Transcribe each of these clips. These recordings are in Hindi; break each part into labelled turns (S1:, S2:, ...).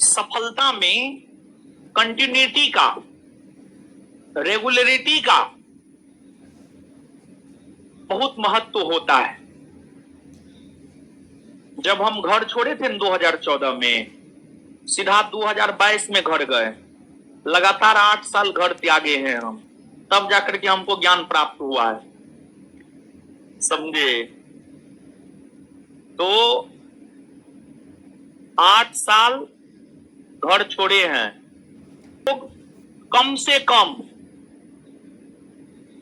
S1: सफलता में कंटिन्यूटी का, रेगुलरिटी का बहुत महत्व होता है। जब हम घर छोड़े थे 2014 में, सीधा 2022 में घर गए, लगातार 8 साल घर त्यागे हैं हम, तब जाकर के हमको ज्ञान प्राप्त हुआ है, समझे। तो 8 साल घर छोड़े हैं, तो कम से कम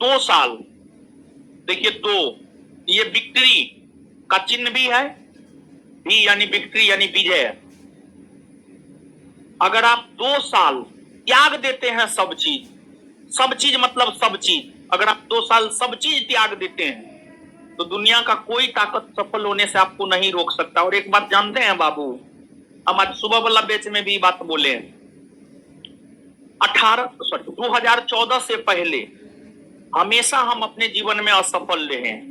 S1: 2 साल, देखिए 2, ये विक्ट्री का चिन्ह भी है, भी यानी विक्ट्री यानी विजय। अगर आप 2 साल त्याग देते हैं सब चीज मतलब सब चीज, अगर आप 2 साल सब चीज त्याग देते हैं तो दुनिया का कोई ताकत सफल होने से आपको नहीं रोक सकता। और एक बात जानते हैं बाबू, हम आज सुबह वाला बैच में भी बात बोले, 2014 से पहले हमेशा हम अपने जीवन में असफल रहे हैं,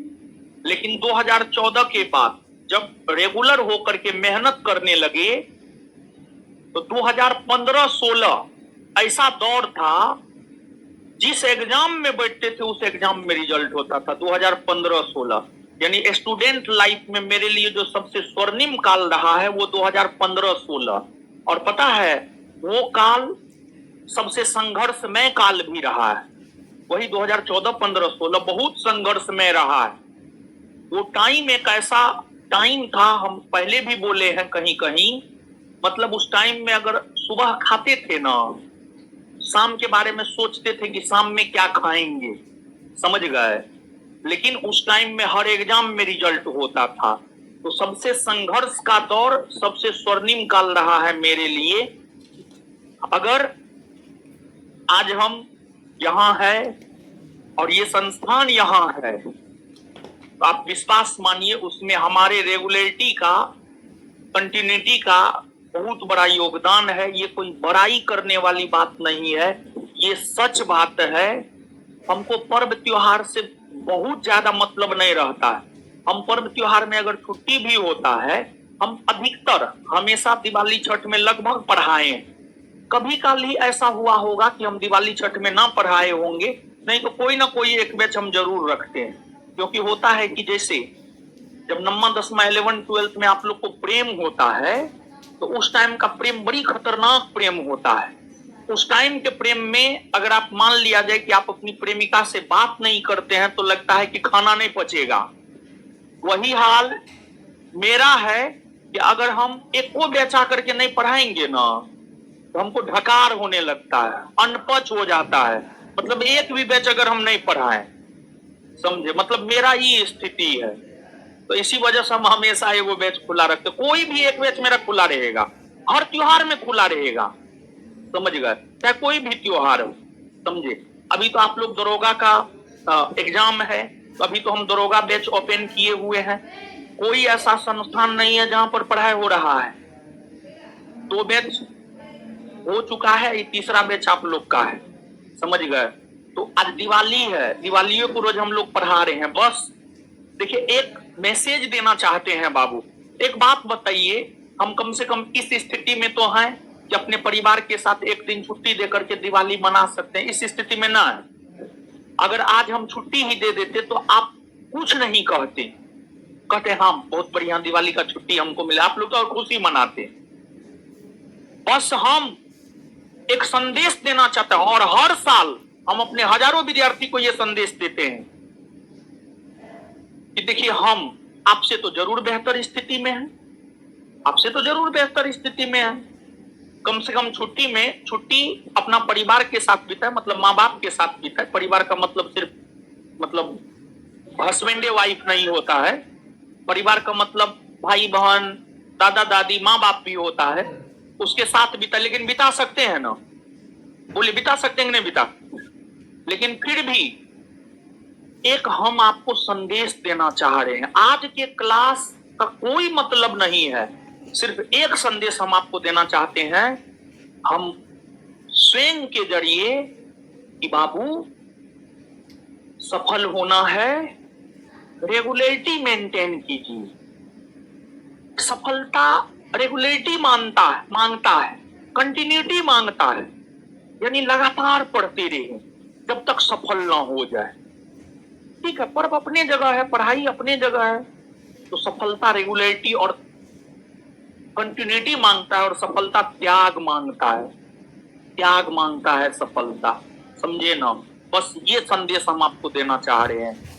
S1: लेकिन 2014 के बाद जब रेगुलर होकर के मेहनत करने लगे तो 2015-16 ऐसा दौर था, जिस एग्जाम में बैठते थे उस एग्जाम में रिजल्ट होता था। 2015-16 यानी स्टूडेंट लाइफ में मेरे लिए जो सबसे स्वर्णिम काल रहा है वो 2015-16, और पता है वो काल सबसे संघर्षमय काल भी रहा है। वही 2014-15-16 बहुत संघर्षमय रहा है। वो टाइम एक ऐसा टाइम था, हम पहले भी बोले हैं कहीं कहीं, मतलब उस टाइम में अगर सुबह खाते थे ना, शाम के बारे में सोचते थे कि शाम में क्या खाएंगे, समझ गए। लेकिन उस टाइम में हर एग्जाम में रिजल्ट होता था। तो सबसे संघर्ष का दौर सबसे स्वर्णिम काल रहा है मेरे लिए। अगर आज हम यहाँ है और ये संस्थान यहाँ है, तो आप विश्वास मानिए उसमें हमारे रेगुलरिटी का, कंटिन्यूटी का बहुत बड़ा योगदान है। ये कोई बड़ाई करने वाली बात नहीं है, ये सच बात है। हमको पर्व त्योहार से बहुत ज्यादा मतलब नहीं रहता है। हम पर्व त्योहार में अगर छुट्टी भी होता है, हम अधिकतर हमेशा दिवाली छठ में लगभग पढ़ाए। कभी काल ही ऐसा हुआ होगा कि हम दिवाली छठ में ना पढ़ाए होंगे, नहीं तो कोई ना कोई एक बैच हम जरूर रखते हैं। क्योंकि होता है कि जैसे जब 9वां 10वां 11 12 में आप लोग को प्रेम होता है, तो उस टाइम का प्रेम बड़ी खतरनाक प्रेम होता है। उस टाइम के प्रेम में अगर आप मान लिया जाए कि आप अपनी प्रेमिका से बात नहीं करते हैं तो लगता है कि खाना नहीं पचेगा। वही हाल मेरा है कि अगर हम एक को बेचा करके नहीं पढ़ाएंगे ना, तो हमको ढकार होने लगता है, अनपच हो जाता है। मतलब एक भी बैच अगर हम नहीं पढ़ाएं, समझे, मतलब मेरा ये स्थिति है। तो इसी वजह से हम हमेशा एगो बैच खुला रखते, कोई भी एक बैच मेरा खुला रहेगा, हर त्योहार में खुला रहेगा, समझ गए, चाहे कोई भी त्योहार हो, समझे। अभी तो आप लोग दरोगा का एग्जाम है, तो अभी तो हम दरोगा बैच ओपन किए हुए हैं। कोई ऐसा संस्थान नहीं है जहां पर पढ़ाई हो रहा है। 2 बैच हो चुका है, ये तीसरा बैच आप लोग का है, समझ गए। तो आज दिवाली है, दिवालियों को रोज हम लोग पढ़ा रहे हैं। बस देखिए, एक मैसेज देना चाहते हैं बाबू। एक बात बताइए, हम कम से कम इस स्थिति में तो हैं कि अपने परिवार के साथ एक दिन छुट्टी देकर के दिवाली मना सकते हैं। इस स्थिति में ना है। अगर आज हम छुट्टी ही दे देते तो आप कुछ नहीं कहते, कहते हाँ बहुत बढ़िया दिवाली का छुट्टी हमको मिला, आप लोग तो और खुशी मनाते। बस हम एक संदेश देना चाहते हैं, और हर साल हम अपने हजारों विद्यार्थी को यह संदेश देते हैं कि देखिए हम आपसे तो जरूर बेहतर स्थिति में हैं, आपसे तो जरूर बेहतर स्थिति में हैं। कम से कम छुट्टी अपना परिवार के साथ बिताए, मतलब माँ बाप के साथ बिताए। परिवार का मतलब सिर्फ मतलब हस्बैंड वाइफ नहीं होता है, परिवार का मतलब भाई बहन, दादा दादी, माँ बाप भी होता है, उसके साथ बिता। लेकिन बिता सकते हैं ना, बोले बिता सकते हैं नहीं बिता, लेकिन फिर भी एक हम आपको संदेश देना चाह रहे हैं। आज के क्लास का कोई मतलब नहीं है, सिर्फ एक संदेश हम आपको देना चाहते हैं, हम स्वयं के जरिए, कि बाबू सफल होना है, रेगुलरिटी मेंटेन कीजिए। सफलता रेगुलरिटी मांगता है। कंटिन्यूटी मांगता है, यानी लगातार पढ़ते रहे जब तक सफल ना हो जाए। ठीक है, पर्व अपने जगह है, पढ़ाई अपने जगह है, तो सफलता रेगुलरिटी और कंटिन्यूटी मांगता है, और सफलता त्याग मांगता है, त्याग मांगता है सफलता। समझे ना? बस ये संदेश हम आपको देना चाह रहे हैं।